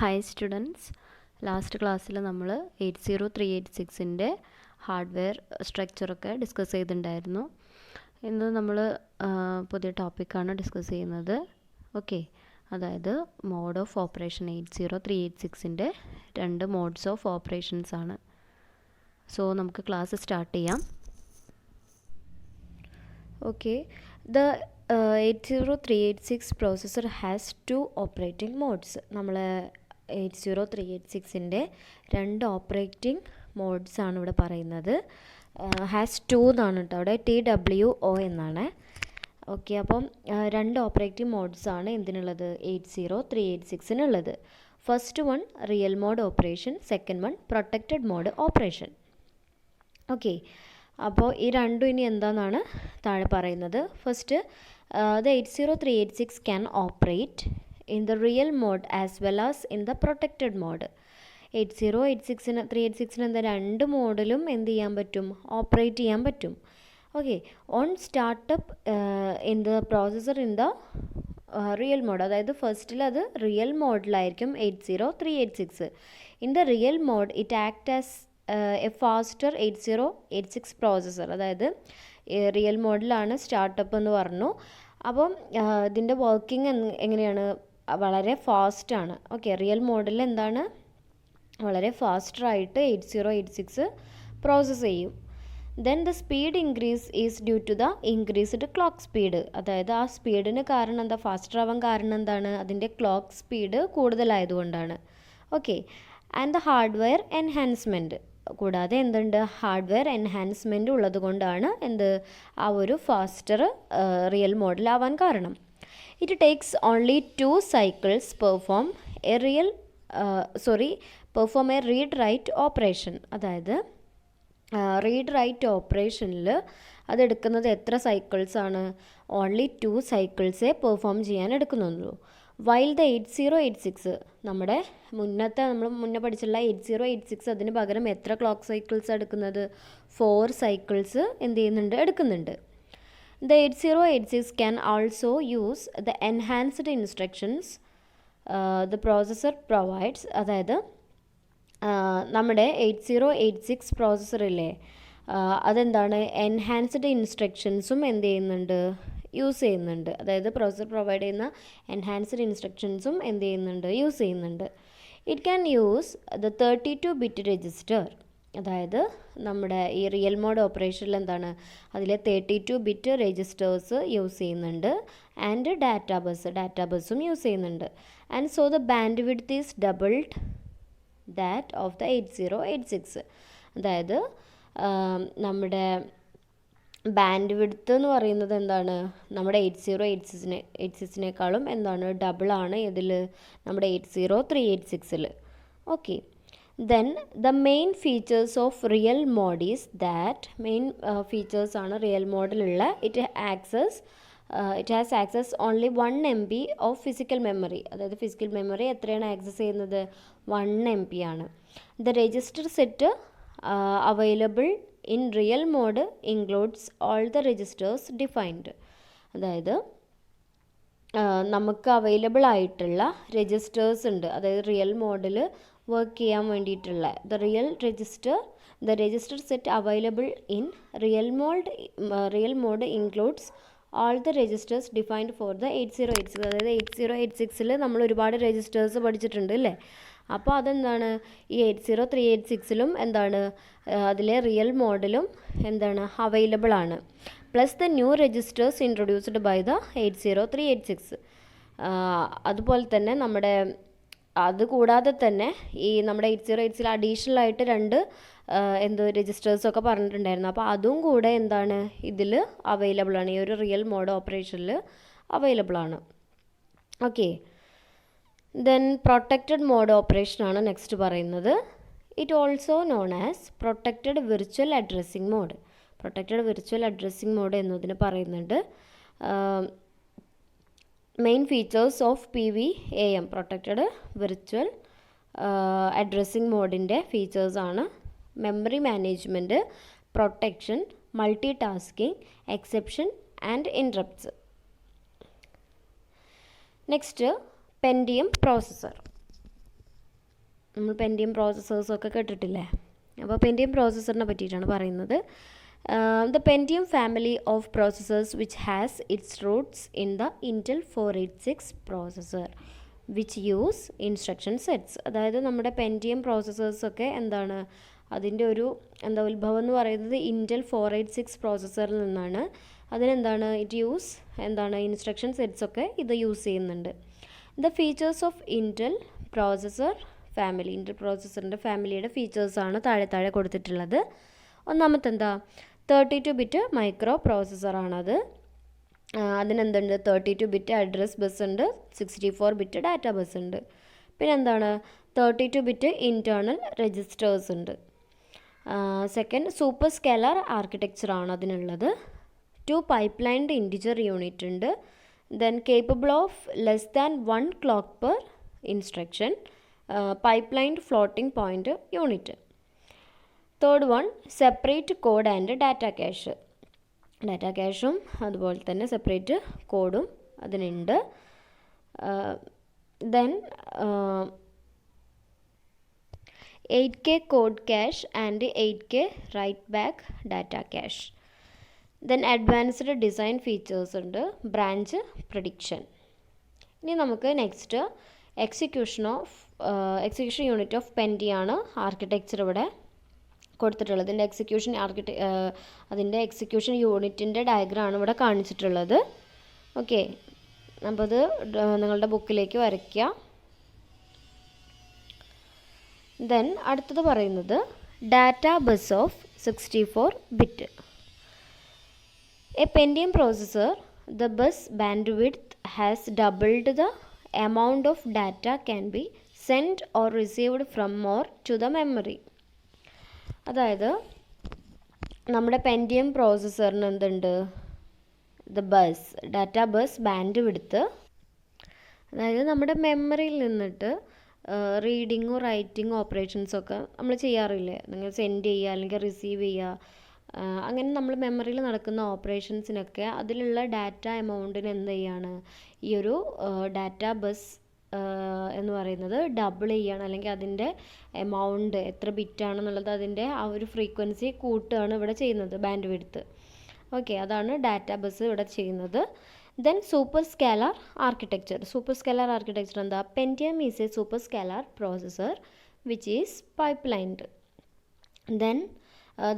Hi students, last ക്ലാസ്സിൽ നമ്മൾ 80386ൻ്റെ hardware സ്ട്രക്ചറൊക്കെ discuss ചെയ്തിട്ടുണ്ടായിരുന്നു. ഇന്ന് നമ്മൾ പുതിയ ടോപ്പിക്കാണ് ഡിസ്കസ് ചെയ്യുന്നത്. ഓക്കെ, അതായത് മോഡ് ഓഫ് ഓപ്പറേഷൻ 80386ൻ്റെ രണ്ട് മോഡ്സ് ഓഫ് ഓപ്പറേഷൻസ് ആണ്. സോ നമുക്ക് ക്ലാസ് സ്റ്റാർട്ട് ചെയ്യാം. Okay, the 80386 processor has two operating modes. നമ്മൾ 80386ൻ്റെ രണ്ട് ഓപ്പറേറ്റിംഗ് മോഡ്സ് ആണ് ഇവിടെ പറയുന്നത്. ഹാസ് ടു എന്നാണ് കേട്ടോ, അവിടെ TWO എന്നാണ്. ഓക്കെ, അപ്പം രണ്ട് ഓപ്പറേറ്റിംഗ് മോഡ്സ് ആണ് എന്തിനുള്ളത്, 80386നുള്ളത്. First one real mode operation, second one protected mode operation. Okay, അപ്പോൾ ഈ രണ്ടും ഇനി എന്താണെന്നാണ് താഴെ പറയുന്നത്. First, the 80386 can operate in the real mode as well as in the protected mode. 80386ന് എന്താ രണ്ട് മോഡിലും എന്ത് ചെയ്യാൻ പറ്റും, ഓപ്പറേറ്റ് ചെയ്യാൻ പറ്റും. Okay, on startup in the processor in the real mode, അതായത് ഫസ്റ്റിൽ അത് റിയൽ മോഡിലായിരിക്കും 80386. In the real mode it act as a faster 8086 processor. അതായത് റിയൽ മോഡിലാണ് സ്റ്റാർട്ടപ്പ് എന്ന് പറഞ്ഞു. അപ്പം ഇതിൻ്റെ വർക്കിംഗ് എങ്ങനെയാണ്, വളരെ ഫാസ്റ്റാണ്. ഓക്കെ, റിയൽ മോഡിൽ എന്താണ്, വളരെ ഫാസ്റ്ററായിട്ട് 8086 പ്രോസസ്സ് ചെയ്യും. Then the speed increase is due to the increased clock speed. അതായത് ആ സ്പീഡിന് കാരണം എന്താ, ഫാസ്റ്റർ ആവാൻ കാരണം എന്താണ്, അതിൻ്റെ ക്ലോക്ക് സ്പീഡ് കൂടുതലായതുകൊണ്ടാണ്. Okay, and the hardware enhancement, കൂടാതെ എന്തുണ്ട്, ഹാർഡ്വെയർ എൻഹാൻസ്മെൻറ്റ് ഉള്ളത് കൊണ്ടാണ് എന്ത്, ആ ഒരു ഫാസ്റ്റർ റിയൽ മോഡിലാവാൻ കാരണം. It takes only 2 cycles perform A read write operation. അതായത് റീഡ് റൈറ്റ് ഓപ്പറേഷനിൽ അതെടുക്കുന്നത് എത്ര സൈക്കിൾസാണ്, ഓൺലി 2 സൈക്കിൾസേ പെർഫോം ചെയ്യാൻ എടുക്കുന്നുള്ളൂ. വൈൽ ദ 8086, നമ്മുടെ നമ്മൾ മുന്നേ പഠിച്ചുള്ള 8086 അതിന് പകരം എത്ര ക്ലോക്ക് സൈക്കിൾസ് എടുക്കുന്നത്, 4 സൈക്കിൾസ് എന്ത് ചെയ്യുന്നുണ്ട്, എടുക്കുന്നുണ്ട്. The 8086 can also use the enhanced instructions the processor provides. അതായത് നമ്മുടെ 8086 പ്രോസസ്സറില്ലേ, അതെന്താണ്, എൻഹാൻസ്ഡ് ഇൻസ്ട്രക്ഷൻസും എന്ത് ചെയ്യുന്നുണ്ട്, യൂസ് ചെയ്യുന്നുണ്ട്. അതായത് പ്രോസസ്സർ പ്രൊവൈഡ് ചെയ്യുന്ന എൻഹാൻസ്ഡ് ഇൻസ്ട്രക്ഷൻസും എന്ത് ചെയ്യുന്നുണ്ട്, യൂസ് ചെയ്യുന്നുണ്ട്. It can use the 32-bit register. അതായത് നമ്മുടെ ഈ റിയൽ മോഡ് ഓപ്പറേഷനിൽ എന്താണ്, അതിലെ 32-bit രജിസ്റ്റേഴ്സ് യൂസ് ചെയ്യുന്നുണ്ട്. ആൻഡ് ഡാറ്റാബസും യൂസ് ചെയ്യുന്നുണ്ട്. And so the band width is doubled that of the 8086. അതായത് നമ്മുടെ ബാൻഡ് വിഡ്ത്ത് എന്ന് പറയുന്നത് എന്താണ്, നമ്മുടെ 8086നേക്കാളും എന്താണ്, ഡബിളാണ് ഇതിൽ, നമ്മുടെ 80386ൽ. Okay, then the main features of real mode is that, main ഫീച്ചേഴ്സാണ് റിയൽ മോഡിലുള്ള, it has access only 1 MB of physical memory. അതായത് ഫിസിക്കൽ മെമ്മറി എത്രയാണ് ആക്സസ് ചെയ്യുന്നത്, 1 MB ആണ്. The register set available in real mode includes all the registers defined. അതായത് നമുക്ക് available ആയിട്ടുള്ള registers ഉണ്ട്, അതായത് റിയൽ മോഡിൽ വർക്ക് ചെയ്യാൻ വേണ്ടിയിട്ടുള്ള the register set available in real mode includes all the registers defined for the 8086. അതായത് 8086ൽ നമ്മൾ ഒരുപാട് രജിസ്റ്റേഴ്സ് പഠിച്ചിട്ടുണ്ട് അല്ലേ. അപ്പോൾ അതെന്താണ്, ഈ 80386ലും എന്താണ്, അതിലെ റിയൽ മോഡിലും എന്താണ്, അവൈലബിൾ ആണ്. Plus the new registers introduced by the 80386. അതുപോലെ തന്നെ അതുകൂടാതെ തന്നെ ഈ നമ്മുടെ 80386ൽ അഡീഷണൽ ആയിട്ട് 2 രജിസ്റ്റേഴ്സൊക്കെ പറഞ്ഞിട്ടുണ്ടായിരുന്നു. അപ്പോൾ അതും കൂടെ എന്താണ്, ഇതിൽ അവൈലബിൾ ആണ്, ഈ ഒരു റിയൽ മോഡ് ഓപ്പറേഷനിൽ അവൈലബിൾ ആണ്. Okay, then protected mode operation ആണ് നെക്സ്റ്റ് പറയുന്നത്. It also known as protected virtual addressing mode. Protected virtual addressing mode എന്നതിന് പറയുന്നുണ്ട്. Main features of PVAM, protected virtual addressing മോഡിൻ്റെ ഫീച്ചേഴ്സാണ് memory management, protection, multitasking, exception and interrupts. Next Pentium processor. നമ്മൾ Pentium പ്രോസസ്സേഴ്സൊക്കെ കേട്ടിട്ടില്ലേ? അപ്പോൾ Pentium പ്രോസസ്സറിനെ പറ്റിയിട്ടാണ് പറയുന്നത്. The Pentium family of processors which has its roots in the Intel 486 processor which use instruction sets. അതായത് നമ്മുടെ പെൻറ്റിയം പ്രോസസ്സേഴ്സൊക്കെ എന്താണ്, അതിൻ്റെ ഒരു ഉത്ഭവം എന്ന് പറയുന്നത് ഇൻറ്റൽ 486 പ്രോസസ്സറിൽ നിന്നാണ്. അതിനെന്താണ് ഇൻസ്ട്രക്ഷൻ സെറ്റ്സ് ഒക്കെ ഇത് യൂസ് ചെയ്യുന്നുണ്ട്. The features of Intel processor family, Intel പ്രോസസ്സറിൻ്റെ ഫാമിലിയുടെ ഫീച്ചേഴ്സാണ് താഴെ കൊടുത്തിട്ടുള്ളത്. ഒന്നാമത്തെ 32 ബിറ്റ് മൈക്രോ പ്രോസസ്സറാണത്. അതിനെന്തുണ്ട്, 32 ബിറ്റ് അഡ്രസ് ബസ് ഉണ്ട്, 64 ബിറ്റ് ഡാറ്റ ബസ് ഉണ്ട്. പിന്നെ 32 ബിറ്റ് ഇൻറ്റേർണൽ രജിസ്റ്റേഴ്സ് ഉണ്ട്. സെക്കൻഡ്, സൂപ്പർ സ്കെലാർ ആർക്കിടെക്ചറാണ് അതിനുള്ളത്. 2 പൈപ്പ്ലൈൻഡ് ഇൻറ്റിജർ യൂണിറ്റ് ഉണ്ട്. Then capable of less than 1 clock per instruction, pipelined floating point unit. Third one, separate code and data cache. Data ക്യാഷും അതുപോലെ തന്നെ separate കോഡും അതിനുണ്ട്. Then 8K code cache and 8K write back data cache. Then advanced design features ഉണ്ട്, branch prediction. ഇനി നമുക്ക് next execution unit of പെൻറ്റിയാണ് architecture ഇവിടെ കൊടുത്തിട്ടുള്ളത്. അതിൻ്റെ എക്സിക്യൂഷൻ യൂണിറ്റിൻ്റെ ഡയഗ്രാമാണ് ഇവിടെ കാണിച്ചിട്ടുള്ളത്. ഓക്കെ, അപ്പോൾ അത് നിങ്ങളുടെ ബുക്കിലേക്ക് വരയ്ക്കുക. ദെൻ അടുത്തത് പറയുന്നത് data bus of 64 bit. A Pentium processor, the bus band width has doubled the amount of data can be sent or received from more to the memory. അതായത് നമ്മുടെ പെൻറ്റിയം പ്രോസസ്സറിന് എന്തുണ്ട്, ഡാറ്റ ബസ് ബാൻഡ് വിഡ്ത്ത്, അതായത് നമ്മുടെ മെമ്മറിയിൽ നിന്നിട്ട് റീഡിങ്ങും റൈറ്റിങ്ങും ഓപ്പറേഷൻസൊക്കെ നമ്മൾ ചെയ്യാറില്ലേ, നിങ്ങൾ send ചെയ്യുക അല്ലെങ്കിൽ റിസീവ് ചെയ്യുക, അങ്ങനെ നമ്മൾ മെമ്മറിയിൽ നടക്കുന്ന ഓപ്പറേഷൻസിനൊക്കെ അതിലുള്ള ഡാറ്റ എമൗണ്ടിന് എന്ത് ചെയ്യാണ്, ഈ ഒരു ഡാറ്റ ബസ് എന്ന് പറയുന്നത് ഡബിൾ ചെയ്യാണ്, അല്ലെങ്കിൽ അതിൻ്റെ എമൗണ്ട് എത്ര ബിറ്റാണെന്നുള്ളത് അതിൻ്റെ ആ ഒരു ഫ്രീക്വൻസി കൂട്ടുകയാണ് ഇവിടെ ചെയ്യുന്നത്, ബാൻഡ് വിഡ്ത്ത്. ഓക്കെ, അതാണ് ഡാറ്റ ബസ് ഇവിടെ ചെയ്യുന്നത്. ദെൻ സൂപ്പർ സ്കെലാർ ആർക്കിടെക്ചർ എന്താ, Pentium is a superscalar processor which is pipelined. Then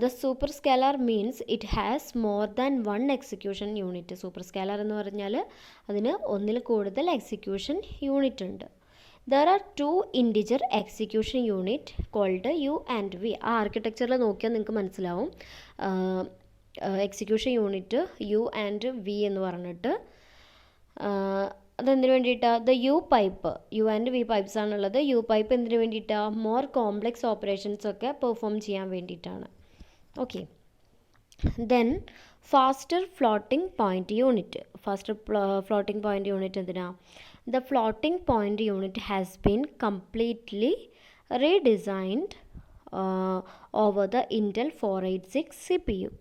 the super scalar means it has more than one execution unit. Super scalar എന്ന് പറഞ്ഞാൽ അതിന് ഒന്നിൽ കൂടുതൽ execution unit ഉണ്ട്. There are 2 integer execution unit called U and V. ആ ആർക്കിടെക്ചറിൽ നോക്കിയാൽ നിങ്ങൾക്ക് മനസ്സിലാവും execution unit U and V എന്ന് പറഞ്ഞിട്ട്. അതെന്തിനു വേണ്ടിയിട്ടാണ്, the U and V pipes ആണുള്ളത്. യു പൈപ്പ് എന്തിനു വേണ്ടിയിട്ടാണ്, മോർ കോംപ്ലെക്സ് ഓപ്പറേഷൻസ് ഒക്കെ പെർഫോം ചെയ്യാൻ വേണ്ടിയിട്ടാണ്. Okay, then faster floating point unit എന്തിനാ, the floating point unit has been completely redesigned over the Intel 486 CPU.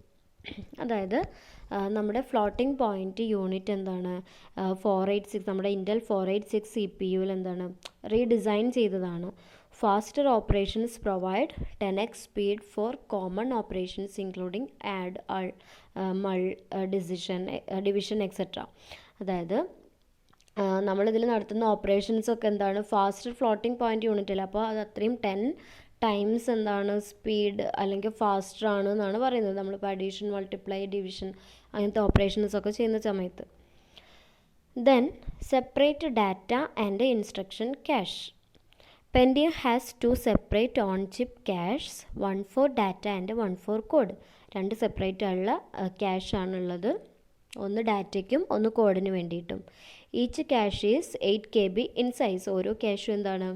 അതായത് നമ്മുടെ ഫ്ലോട്ടിംഗ് പോയിൻ്റ് യൂണിറ്റ് എന്താണ്, 486 നമ്മുടെ ഇൻറ്റൽ 486 CPU എന്താണ് റീഡിസൈൻ ചെയ്തതാണ്. Faster operations provide 10x speed for common operations including add, division etcetera. അതായത് നമ്മളിതിൽ നടത്തുന്ന ഓപ്പറേഷൻസൊക്കെ എന്താണ് ഫാസ്റ്റർ ഫ്ലോട്ടിംഗ് പോയിൻ്റ് യൂണിറ്റിൽ, അപ്പോൾ അത് അത്രയും 10 ടൈംസ് എന്താണ് സ്പീഡ് അല്ലെങ്കിൽ ഫാസ്റ്റർ ആണ് എന്നാണ് പറയുന്നത്, നമ്മളിപ്പോൾ അഡീഷൻ, മൾട്ടിപ്ലൈ, ഡിവിഷൻ അങ്ങനത്തെ ഓപ്പറേഷൻസൊക്കെ ചെയ്യുന്ന സമയത്ത്. Then separate data and instruction cash. Pentium has 2 separate on-chip caches, one for data and one for code. 2 separate ഉള്ള ക്യാഷ് ആണുള്ളത്, ഒന്ന് ഡാറ്റയ്ക്കും ഒന്ന് കോഡിന് വേണ്ടിയിട്ടും. Each cash is 8 KB in size. ഓരോ ക്യാഷും എന്താണ്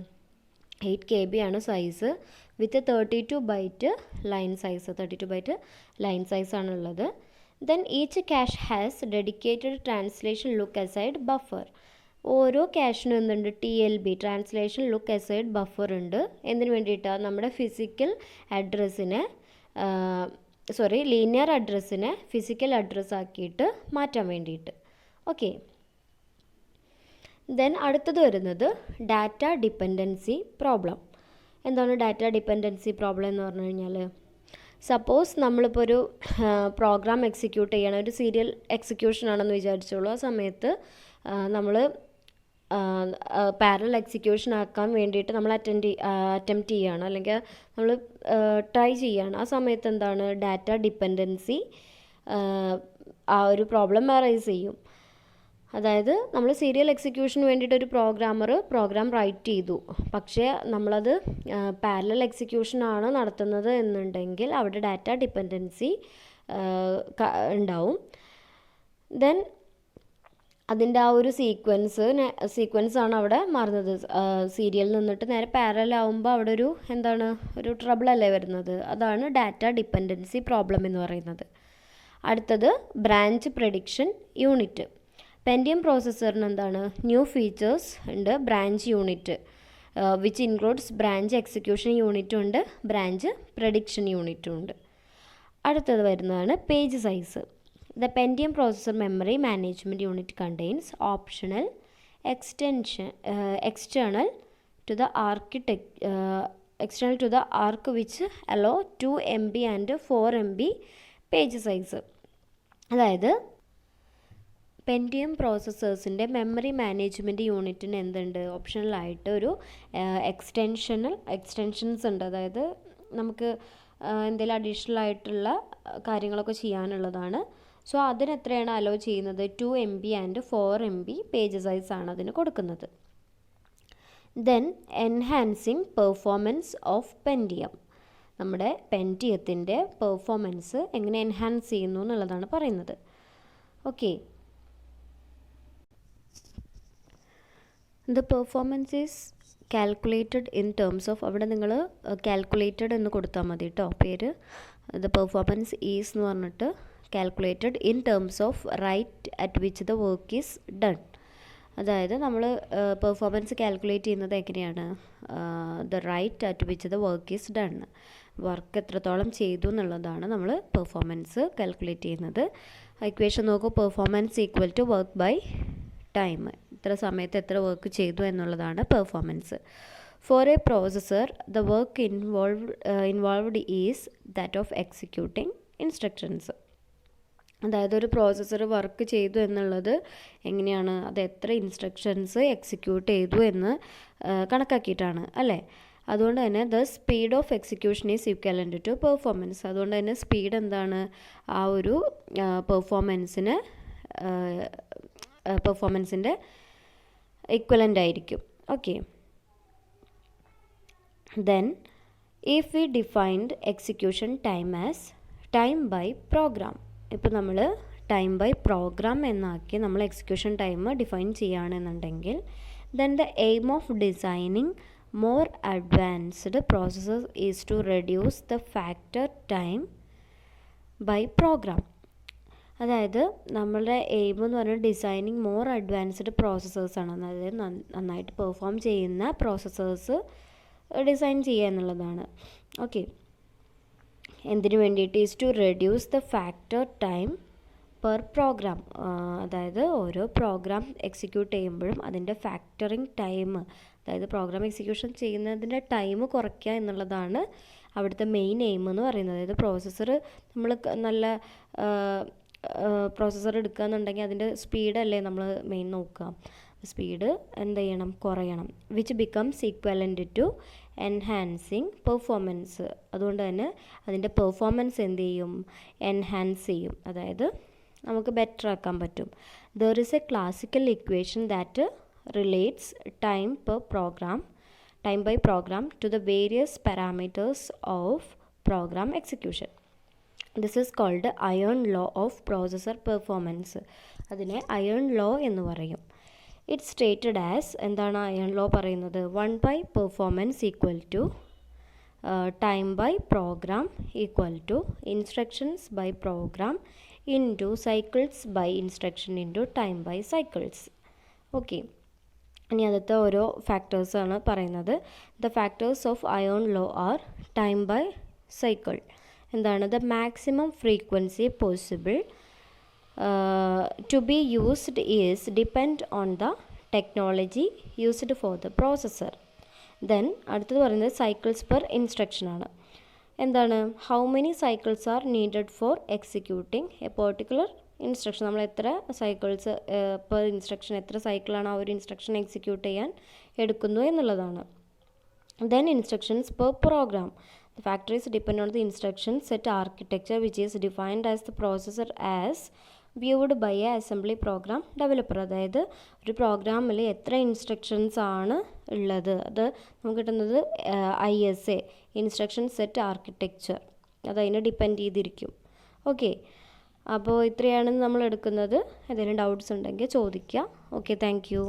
8 KB ആണ് സൈസ്, വിത്ത് 32 ബൈറ്റ് ലൈൻ സൈസ് ആണുള്ളത്. Then each cash has dedicated translation look aside buffer. ഓരോ ക്യാഷിനും എന്തുണ്ട്, TLB translation look aside buffer ഉണ്ട്. എന്തിനു വേണ്ടിയിട്ടാണ്, നമ്മുടെ ലീനിയർ അഡ്രസ്സിനെ ഫിസിക്കൽ അഡ്രസ്സ് ആക്കിയിട്ട് മാറ്റാൻ വേണ്ടിയിട്ട്. ഓക്കെ, ദെൻ അടുത്തത് വരുന്നത് ഡാറ്റ ഡിപ്പെൻഡൻസി പ്രോബ്ലം. എന്താണ് ഡാറ്റ ഡിപ്പെൻഡൻസി പ്രോബ്ലം എന്ന് പറഞ്ഞു കഴിഞ്ഞാൽ? സപ്പോസ് നമ്മളിപ്പോൾ ഒരു പ്രോഗ്രാം എക്സിക്യൂട്ട് ചെയ്യണം, ഒരു സീരിയൽ എക്സിക്യൂഷൻ ആണെന്ന് വിചാരിച്ചോളൂ. ആ സമയത്ത് നമ്മൾ പാരലൽ എക്സിക്യൂഷൻ ആക്കാൻ വേണ്ടിയിട്ട് നമ്മൾ അറ്റംപ്റ്റ് ചെയ്യുകയാണ്, അല്ലെങ്കിൽ നമ്മൾ ട്രൈ ചെയ്യുകയാണ്. ആ സമയത്ത് എന്താണ് ഡാറ്റ ഡിപ്പെൻഡൻസി ആ ഒരു പ്രോബ്ലം അറൈസ് ചെയ്യും. അതായത് നമ്മൾ സീരിയൽ എക്സിക്യൂഷന് വേണ്ടിയിട്ട് ഒരു പ്രോഗ്രാം റൈറ്റ് ചെയ്തു, പക്ഷേ നമ്മളത് പാരലൽ എക്സിക്യൂഷനാണ് നടത്തുന്നത് എന്നുണ്ടെങ്കിൽ അവിടെ ഡാറ്റ ഡിപ്പെൻഡൻസി ഉണ്ടാവും. ദെൻ അതിൻ്റെ ആ ഒരു സീക്വൻസ് ആണ് അവിടെ മാറുന്നത്. സീരിയലിൽ നിന്നിട്ട് നേരെ പാരലൽ ആവുമ്പോൾ അവിടെ ഒരു ട്രബിൾ അല്ലേ വരുന്നത്. അതാണ് ഡാറ്റ ഡിപ്പെൻഡൻസി പ്രോബ്ലം എന്ന് പറയുന്നത്. അടുത്തത് ബ്രാഞ്ച് പ്രെഡിക്ഷൻ യൂണിറ്റ്. പെൻറ്റിയം പ്രോസസ്സറിന് എന്താണ് ന്യൂ ഫീച്ചേഴ്സ് ഉണ്ട്. Branch unit which includes branch execution യൂണിറ്റും ഉണ്ട്, ബ്രാഞ്ച് പ്രെഡിക്ഷൻ യൂണിറ്റും ഉണ്ട്. അടുത്തത് വരുന്നതാണ് page size. The Pentium processor memory management unit contains optional external to the arc which allow 2 MB and 4 MB page size. അതായത് Pentium പ്രോസസ്സേഴ്സിൻ്റെ memory management യൂണിറ്റിന് എന്തുണ്ട്, ഓപ്ഷണലായിട്ട് ഒരു എക്സ്റ്റൻഷൻസ് ഉണ്ട്. അതായത് നമുക്ക് എന്തെങ്കിലും അഡീഷണൽ ആയിട്ടുള്ള കാര്യങ്ങളൊക്കെ ചെയ്യാനുള്ളതാണ്. സോ അതിന് എത്രയാണ് അലോ ചെയ്യുന്നത്? 2 MB and 4 MB page size ആണ് അതിന് കൊടുക്കുന്നത്. Then enhancing performance of Pentium. നമ്മുടെ പെൻറ്റിയത്തിൻ്റെ പെർഫോമൻസ് എങ്ങനെ എൻഹാൻസ് ചെയ്യുന്നു എന്നുള്ളതാണ് പറയുന്നത്. Okay, the performance is calculated in terms of, അവിടെ നിങ്ങൾ കാൽക്കുലേറ്റഡ് എന്ന് കൊടുത്താൽ മതി കേട്ടോ പേര്. ദ പെർഫോമൻസ് ഈസ് എന്ന് പറഞ്ഞിട്ട് calculated in terms of rate at which the work is done. അതായത് നമ്മൾ പെർഫോമൻസ് കാൽക്കുലേറ്റ് ചെയ്യുന്നത് എങ്ങനെയാണ്? The rate at which the work is done, work എത്രത്തോളം ചെയ്തു എന്നുള്ളതാണ് നമ്മൾ പെർഫോമൻസ് കാൽക്കുലേറ്റ് ചെയ്യുന്നത്. ഇക്വേഷൻ നോക്കൂ, performance equal to work by time, ഇത്ര സമയത്ത് എത്ര വർക്ക് ചെയ്തു എന്നുള്ളതാണ് performance. For a processor the work involved is that of executing instructions. അതായത് ഒരു പ്രോസസ്സർ വർക്ക് ചെയ്തു എന്നുള്ളത് എങ്ങനെയാണ്, അത് എത്ര ഇൻസ്ട്രക്ഷൻസ് എക്സിക്യൂട്ട് ചെയ്തു എന്ന് കണക്കാക്കിയിട്ടാണ് അല്ലേ. അതുകൊണ്ട് തന്നെ the speed of execution is equivalent to performance. അതുകൊണ്ട് തന്നെ സ്പീഡ് എന്താണ്, ആ ഒരു പെർഫോമൻസിൻ്റെ ഈക്വലൻ്റ് ആയിരിക്കും. Okay, then if we defined execution time as time by program. ഇപ്പോൾ നമ്മൾ ടൈം ബൈ പ്രോഗ്രാം എന്നാക്കി നമ്മൾ എക്സിക്യൂഷൻ ടൈം ഡിഫൈൻ ചെയ്യുകയാണെന്നുണ്ടെങ്കിൽ then the aim of designing more advanced processor is to reduce the factor time by program. അതായത് നമ്മളുടെ aim എന്ന് പറഞ്ഞാൽ designing more advanced പ്രോസസ്സേഴ്സാണ്. അതായത് നന്നായിട്ട് പെർഫോം ചെയ്യുന്ന പ്രോസസ്സേഴ്സ് ഡിസൈൻ ചെയ്യുക എന്നുള്ളതാണ്. ഓക്കെ, എന്തിനു വേണ്ടിയിട്ട്? Is to reduce the factor time per program. അതായത് ഓരോ പ്രോഗ്രാം എക്സിക്യൂട്ട് ചെയ്യുമ്പോഴും അതിൻ്റെ ഫാക്ടറിങ് ടൈം, അതായത് പ്രോഗ്രാം എക്സിക്യൂഷൻ ചെയ്യുന്നതിൻ്റെ ടൈം കുറയ്ക്കുക എന്നുള്ളതാണ് അവിടുത്തെ മെയിൻ എയിം എന്ന് പറയുന്നത്. അതായത് പ്രോസസ്സർ നമ്മൾ നല്ല പ്രോസസ്സർ എടുക്കുക എന്നുണ്ടെങ്കിൽ അതിൻ്റെ സ്പീഡല്ലേ നമ്മൾ മെയിൻ നോക്കുക. സ്പീഡ് എന്ത് ചെയ്യണം? കുറയണം. Which becomes equivalent to enhancing performance. അതുകൊണ്ട് തന്നെ അതിൻ്റെ പെർഫോമൻസ് എന്ത് ചെയ്യും? എൻഹാൻസ് ചെയ്യും, അതായത് നമുക്ക് ബെറ്റർ ആക്കാൻ പറ്റും. There is a classical equation that relates time by program to the various parameters of program execution. This is called iron law of processor performance. അതിനെ അയേൺ ലോ എന്ന് പറയും. ഇറ്റ് സ്റ്റേറ്റഡ് ആസ്, എന്താണ് iron law പറയുന്നത്? 1 by performance equal to time by program equal to instructions by program into cycles by instruction into time by cycles. Okay, ഇനി അതത്തെ ഓരോ ഫാക്ടേഴ്സാണ് പറയുന്നത്. The factors of iron low are time by cycle. എന്താണ്? The maximum frequency possible to be used is depend on the technology used for the processor. Then അടുത്തത് പറയുന്നത് cycles per instruction ആണ്. എന്താണ്? How many cycles R needed for executing A particular instruction. നമ്മൾ എത്ര cycles per instruction, എത്ര സൈക്കിളാണ് ആ ഒരു ഇൻസ്ട്രക്ഷൻ എക്സിക്യൂട്ട് ചെയ്യാൻ എടുക്കുന്നു എന്നുള്ളതാണ്. Then instructions per program. The factors depend on the instruction set architecture which is defined as the processor as viewed by a assembly program developer. അതായത് ഒരു പ്രോഗ്രാമിൽ എത്ര ഇൻസ്ട്രക്ഷൻസ് ആണ് ഉള്ളത് അത് നമുക്ക് കിട്ടുന്നത് ISA, ഇൻസ്ട്രക്ഷൻ സെറ്റ് ആർക്കിടെക്ചർ, അതതിനെ ഡിപ്പെൻഡ് ചെയ്തിരിക്കും. ഓക്കെ, അപ്പോൾ ഇത്രയാണ് നമ്മൾ എടുക്കുന്നത്. എന്തെങ്കിലും ഡൗട്ട്സ് ഉണ്ടെങ്കിൽ ചോദിക്കുക. Okay, thank U.